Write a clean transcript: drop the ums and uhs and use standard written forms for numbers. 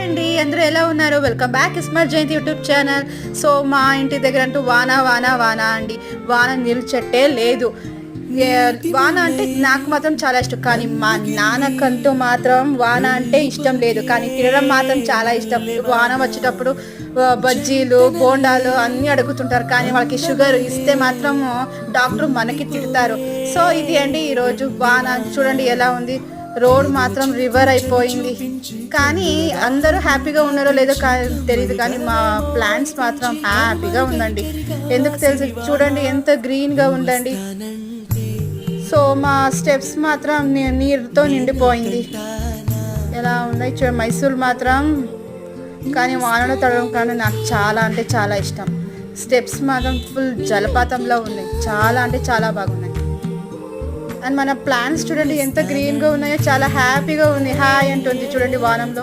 అండి, అందరూ ఎలా ఉన్నారు? వెల్కమ్ బ్యాక్ స్మార్ట్ జయంతి యూట్యూబ్ ఛానల్. సో మా ఇంటి దగ్గర అంటూ వాన వాన వాన అండి, వాన నిల్చట్టే లేదు. వాన అంటే నాకు మాత్రం చాలా ఇష్టం, కానీ మా నాన్నకంటూ మాత్రం వాన అంటే ఇష్టం లేదు, కానీ తినడం మాత్రం చాలా ఇష్టం. వాన వచ్చేటప్పుడు బజ్జీలు బోండాలు అన్నీ అడుగుతుంటారు, కానీ వాళ్ళకి షుగర్ ఇస్తే మాత్రం డాక్టర్ మనకి తిడతారు. సో ఇది అండి ఈరోజు వాన. చూడండి ఎలా ఉంది, రోడ్ మాత్రం రివర్ అయిపోయింది. కానీ అందరూ హ్యాపీగా ఉన్నారో లేదో తెలియదు, కానీ మా ప్లాంట్స్ మాత్రం హ్యాపీగా ఉందండి. ఎందుకు తెలుసు, చూడండి ఎంత గ్రీన్గా ఉందండి. సో మా స్టెప్స్ మాత్రం నీరుతో నిండిపోయింది. ఎలా ఉన్నాయి చూడండి, మైసూర్ మాత్రం. కానీ వానలో తడవడం కానీ నాకు చాలా అంటే చాలా ఇష్టం. స్టెప్స్ మాత్రం ఫుల్ జలపాతంలో ఉన్నాయి, చాలా అంటే చాలా బాగున్నాయి. అండ్ మన ప్లాంట్స్ చూడండి ఎంత గ్రీన్గా ఉన్నాయో, చాలా హ్యాపీగా ఉంది, హాయ్ అంటుంది చూడండి వానంలో.